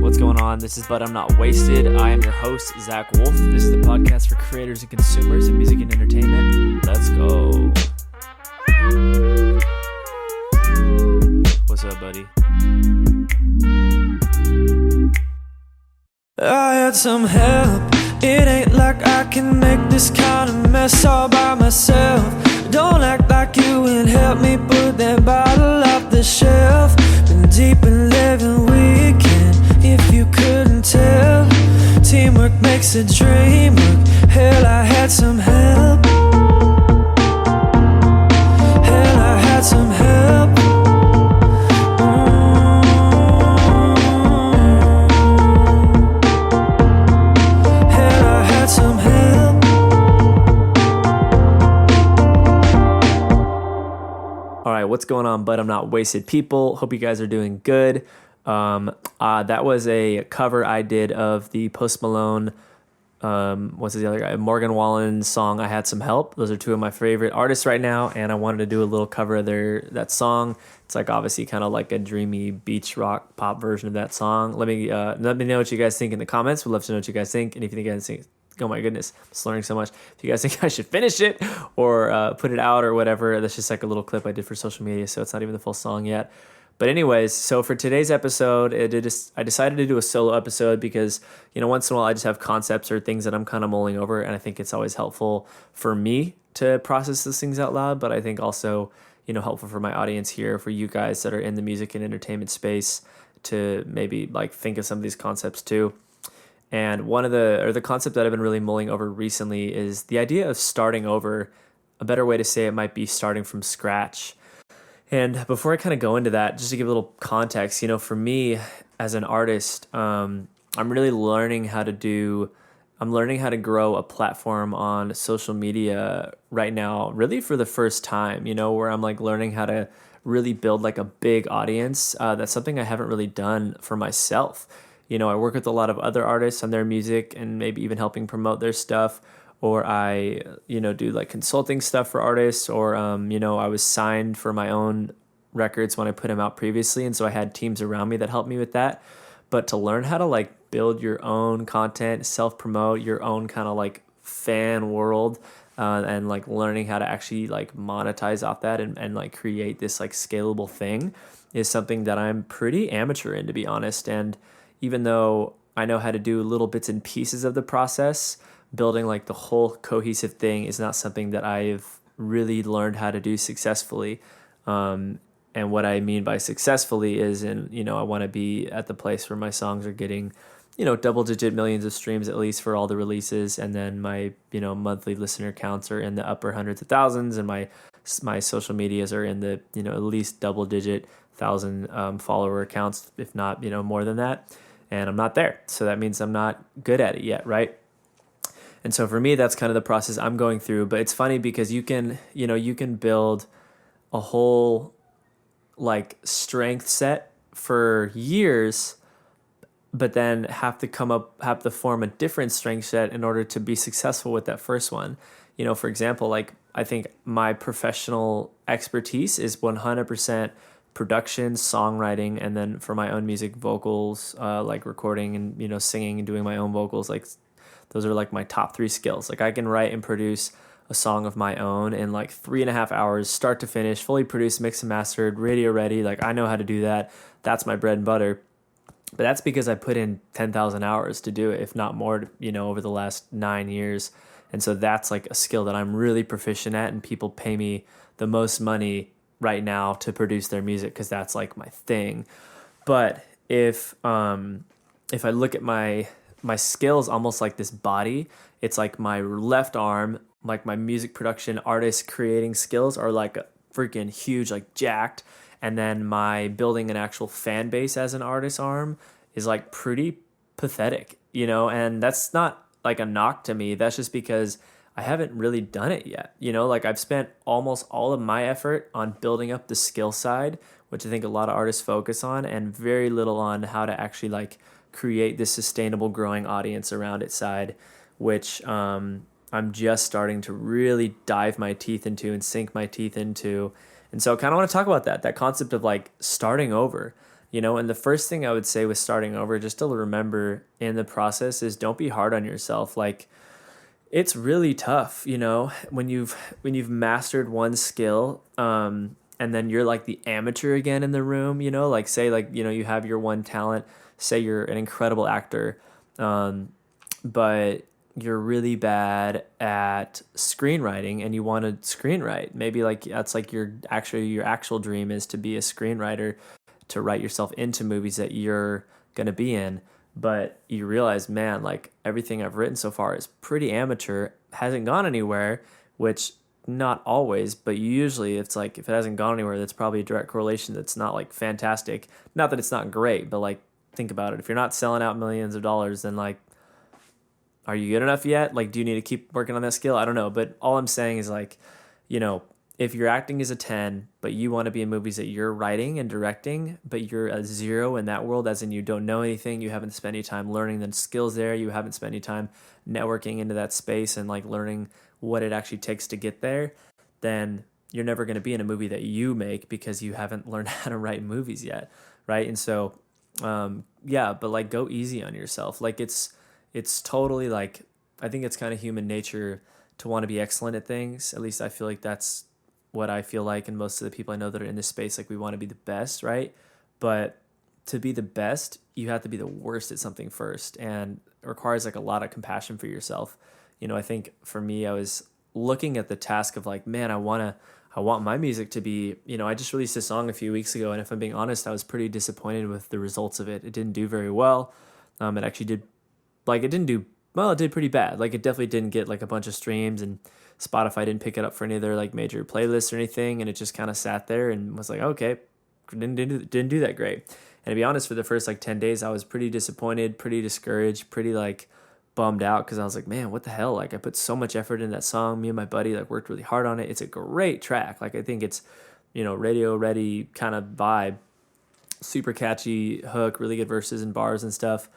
What's going on? This is But I'm Not Wasted. I am your host, Zach Wolf. This is the podcast for creators and consumers of music and entertainment. Let's go. What's up, buddy? I had some help. It ain't like I can make this kind of mess all by myself. Don't act like you and help me put that bottle off the shelf. Been deep in living weekend, if you couldn't tell. Teamwork makes a dream work. Hell, I had some help. Hell, I had some help. Some help. All right, what's going on, But I'm Not Wasted people? Hope you guys are doing good. That was a cover I did of the Post Malone, what's the other guy? Morgan Wallen's song, I Had Some Help. Those are two of my favorite artists right now, and I wanted to do a little cover of that song. It's like obviously kind of like a dreamy beach rock pop version of that song. Let me know what you guys think in the comments. We'd love to know what you guys think, and if you think you guys think, oh my goodness, I'm slurring so much. If you guys think I should finish it or put it out or whatever, that's just like a little clip I did for social media, so it's not even the full song yet. But anyways, so for today's episode, I decided to do a solo episode because, once in a while I just have concepts or things that I'm kind of mulling over, and I think it's always helpful for me to process those things out loud, but I think also, helpful for my audience here, for you guys that are in the music and entertainment space to maybe like think of some of these concepts too. And the concept that I've been really mulling over recently is the idea of starting over. A better way to say it might be starting from scratch. And before I kind of go into that, just to give a little context, for me as an artist, I'm really learning how to grow a platform on social media right now, really for the first time, where I'm like learning how to really build like a big audience. That's something I haven't really done for myself. I work with a lot of other artists on their music and maybe even helping promote their stuff, or I, do like consulting stuff for artists, or, I was signed for my own records when I put them out previously. And so I had teams around me that helped me with that. But to learn how to like build your own content, self-promote your own kind of like fan world, and like learning how to actually like monetize off that and like create this like scalable thing is something that I'm pretty amateur in, to be honest. And even though I know how to do little bits and pieces of the process, building like the whole cohesive thing is not something that I've really learned how to do successfully. And what I mean by successfully is I want to be at the place where my songs are getting, double-digit millions of streams at least for all the releases, and then my, monthly listener counts are in the upper hundreds of thousands, and my social medias are in the, at least double-digit thousand follower accounts, if not, more than that. And I'm not there. So that means I'm not good at it yet, right? And so for me, that's kind of the process I'm going through. But it's funny because you can build a whole like strength set for years, but then have to form a different strength set in order to be successful with that first one. For example, like I think my professional expertise is 100% production, songwriting, and then for my own music, vocals, like recording and, singing and doing my own vocals. Like those are like my top 3 skills. Like I can write and produce a song of my own in like 3.5 hours, start to finish, fully produced, mixed and mastered, radio ready. Like I know how to do that. That's my bread and butter. But that's because I put in 10,000 hours to do it, if not more, over the last 9 years. And so that's like a skill that I'm really proficient at, and people pay me the most money right now to produce their music because that's like my thing. But if I look at my skills almost like this body, it's like my left arm, like my music production, artist creating skills are like freaking huge, like jacked. And then my building an actual fan base as an artist arm is like pretty pathetic, and that's not like a knock to me. That's just because I haven't really done it yet. Like I've spent almost all of my effort on building up the skill side, which I think a lot of artists focus on, and very little on how to actually like create this sustainable growing audience around its side, which I'm just starting to really dive my teeth into and sink my teeth into. And so I kind of want to talk about that concept of like starting over. And the first thing I would say with starting over, just to remember in the process, is don't be hard on yourself. Like, it's really tough, when you've mastered one skill, and then you're like the amateur again in the room, like say like, you have your one talent, say you're an incredible actor, but you're really bad at screenwriting and you want to screenwrite. Maybe like that's like your actual dream is to be a screenwriter, to write yourself into movies that you're going to be in. But you realize, man, like everything I've written so far is pretty amateur, hasn't gone anywhere, which not always, but usually it's like if it hasn't gone anywhere, that's probably a direct correlation that's not like fantastic. Not that it's not great, but like think about it. If you're not selling out millions of dollars, then like, are you good enough yet? Like, do you need to keep working on that skill? I don't know. But all I'm saying is like, you know, if your acting is a 10, but you want to be in movies that you're writing and directing, but you're a 0 in that world, as in you don't know anything, you haven't spent any time learning the skills there, you haven't spent any time networking into that space and like learning what it actually takes to get there, then you're never going to be in a movie that you make because you haven't learned how to write movies yet, right? And so, yeah, but like go easy on yourself. Like it's totally like, I think it's kind of human nature to want to be excellent at things. At least I feel like that's what I feel like, and most of the people I know that are in this space, like we want to be the best, right? But to be the best, you have to be the worst at something first, and it requires like a lot of compassion for yourself. I think for me, I was looking at the task of like, man, I want my music to be, I just released a song a few weeks ago, and if I'm being honest, I was pretty disappointed with the results of it. It didn't do very well. It actually did, like, it didn't do well. It did pretty bad. Like, it definitely didn't get like a bunch of streams, and Spotify didn't pick it up for any of their like major playlists or anything, and it just kind of sat there and was like, okay, didn't do that great. And to be honest, for the first like 10 days, I was pretty disappointed, pretty discouraged, pretty like bummed out, because I was like, man, what the hell? Like, I put so much effort in that song. Me and my buddy like worked really hard on it. It's a great track. Like, I think it's, radio ready kind of vibe, super catchy hook, really good verses and bars and stuff.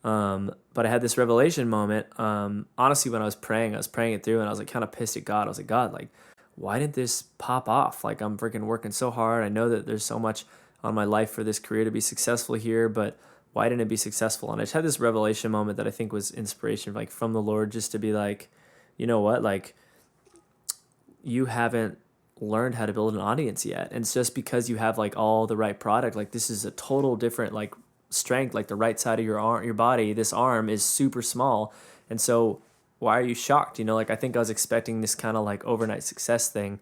But I had this revelation moment. Honestly, when I was praying it through, and I was like kind of pissed at God. I was like, God, like, why didn't this pop off? Like, I'm freaking working so hard. I know that there's so much on my life for this career to be successful here, but why didn't it be successful? And I just had this revelation moment that I think was inspiration, like from the Lord, just to be like, you know what, like, you haven't learned how to build an audience yet. And it's just because you have like all the right product, like this is a total different like strength, like the right side of your arm, your body, this arm is super small. And so why are you shocked? Like, I think I was expecting this kind of like overnight success thing.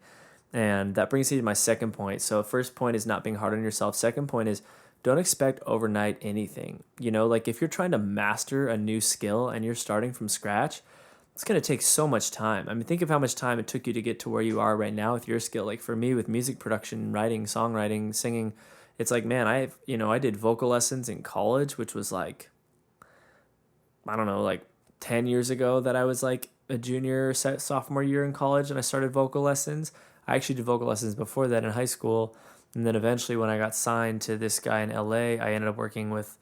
And that brings me to my second point. So first point is not being hard on yourself. Second point is don't expect overnight anything. Like if you're trying to master a new skill and you're starting from scratch, it's going to take so much time. I mean, think of how much time it took you to get to where you are right now with your skill. Like for me with music production, writing, songwriting, singing, it's like, man, I did vocal lessons in college, which was like, I don't know, like 10 years ago that I was like a junior sophomore year in college and I started vocal lessons. I actually did vocal lessons before that in high school. And then eventually when I got signed to this guy in LA, I ended up working with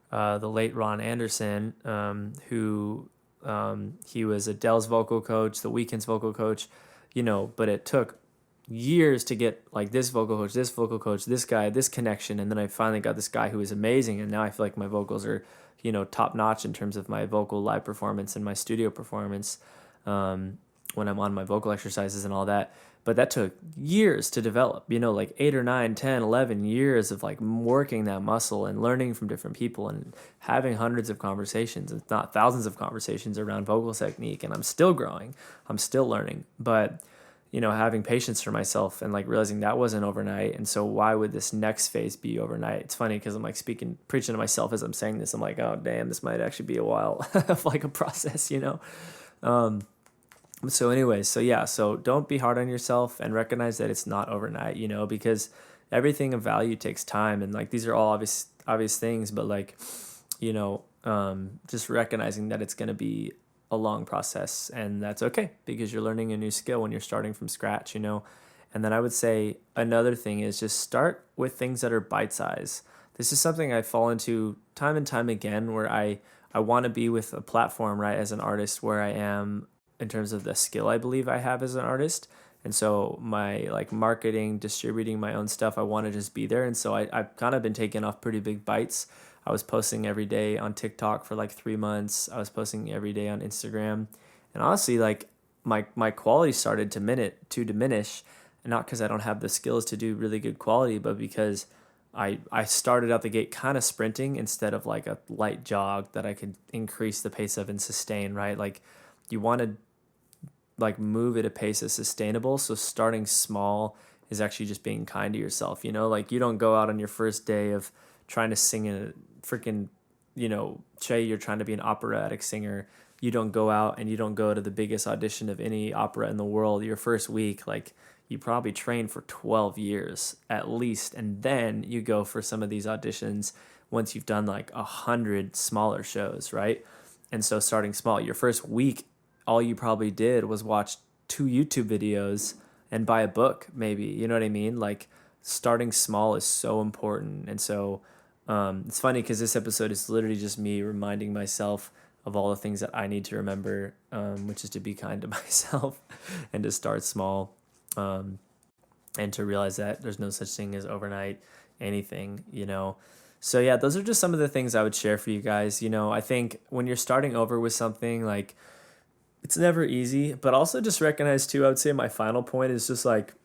the late Ron Anderson, who he was Adele's vocal coach, The Weeknd's vocal coach, but it took years to get like this vocal coach, this guy, this connection. And then I finally got this guy who was amazing. And now I feel like my vocals are, top notch in terms of my vocal live performance and my studio performance when I'm on my vocal exercises and all that. But that took years to develop, like 8 or 9, 10, 11 years of like working that muscle and learning from different people and having hundreds of conversations, if not thousands of conversations around vocal technique. And I'm still growing, I'm still learning, but having patience for myself and like realizing that wasn't overnight. And so why would this next phase be overnight? It's funny because I'm like preaching to myself as I'm saying this. I'm like, oh damn, this might actually be a while of like a process, So anyways, so don't be hard on yourself and recognize that it's not overnight, because everything of value takes time. And like, these are all obvious things, but like, just recognizing that it's going to be a long process, and that's okay because you're learning a new skill when you're starting from scratch, And then I would say another thing is just start with things that are bite size. This is something I fall into time and time again, where I want to be with a platform, right, as an artist where I am in terms of the skill I believe I have as an artist. And so my like marketing, distributing my own stuff, I want to just be there. And so I've kind of been taking off pretty big bites. I was posting every day on TikTok for like 3 months. I was posting every day on Instagram. And honestly, like my quality started to diminish. And not because I don't have the skills to do really good quality, but because I started out the gate kind of sprinting instead of like a light jog that I could increase the pace of and sustain, right? Like you want to like move at a pace that's sustainable. So starting small is actually just being kind to yourself, like you don't go out on your first day of trying to sing in a freaking, say you're trying to be an operatic singer. You don't go out and you don't go to the biggest audition of any opera in the world. Your first week, like you probably train for 12 years at least. And then you go for some of these auditions once you've done like 100 smaller shows, right? And so starting small, your first week, all you probably did was watch 2 YouTube videos and buy a book, maybe, you know what I mean? Like starting small is so important. And so it's funny because this episode is literally just me reminding myself of all the things that I need to remember, which is to be kind to myself and to start small, and to realize that there's no such thing as overnight anything, So yeah, those are just some of the things I would share for you guys. I think when you're starting over with something, like it's never easy, but also just recognize too, I would say my final point is just like,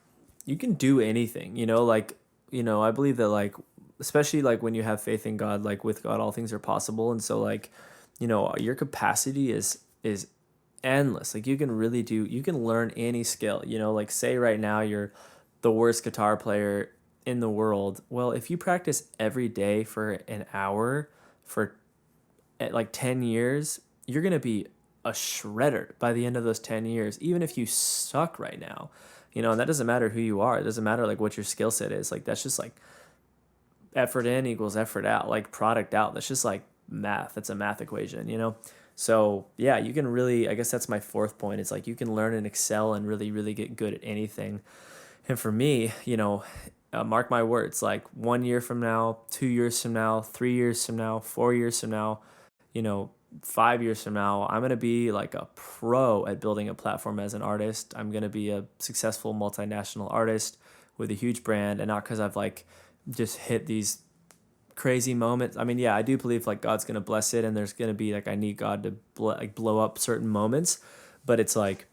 you can do anything, I believe that like, especially like when you have faith in God, like with God, all things are possible. And so like, your capacity is endless. Like you can learn any skill, like say right now you're the worst guitar player in the world. Well, if you practice every day for an hour for like 10 years, you're going to be a shredder by the end of those 10 years, even if you suck right now, and that doesn't matter who you are. It doesn't matter like what your skill set is. Like that's just like effort in equals effort out, like product out. That's just like math. That's a math equation, So yeah, you can really, I guess that's my fourth point. It's like you can learn and excel and really, really get good at anything. And for me, mark my words, like 1 year from now, 2 years from now, 3 years from now, 4 years from now, 5 years from now, I'm going to be like a pro at building a platform as an artist. I'm going to be a successful multinational artist with a huge brand. And not because I've like just hit these crazy moments. I mean, yeah, I do believe like God's going to bless it. And there's going to be like, I need God to blow up certain moments. But it's like,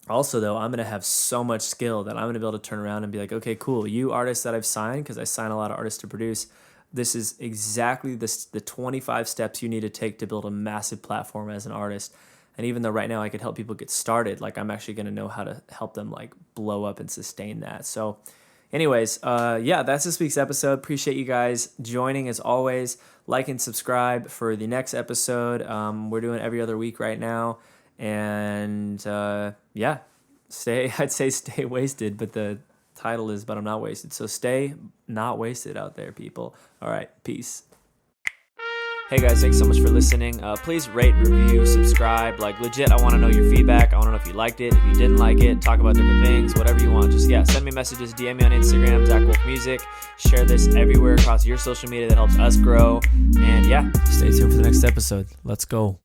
also though, I'm going to have so much skill that I'm going to be able to turn around and be like, okay, cool. You artists that I've signed, because I sign a lot of artists to produce, this is exactly the 25 steps you need to take to build a massive platform as an artist. And even though right now I could help people get started, like I'm actually going to know how to help them like blow up and sustain that. So anyways, yeah, that's this week's episode. Appreciate you guys joining as always. Like and subscribe for the next episode. We're doing every other week right now. And yeah, I'd say stay wasted, but the title is But I'm Not Wasted. So stay not wasted out there, people. All right, peace. Hey guys, thanks so much for listening. Please rate, review, subscribe. Like legit, I want to know your feedback. I want to know if you liked it, if you didn't like it, talk about different things, whatever you want. Just send me messages, DM me on Instagram, Zach Wolf Music. Share this everywhere across your social media. That helps us grow. And yeah, stay tuned for the next episode. Let's go.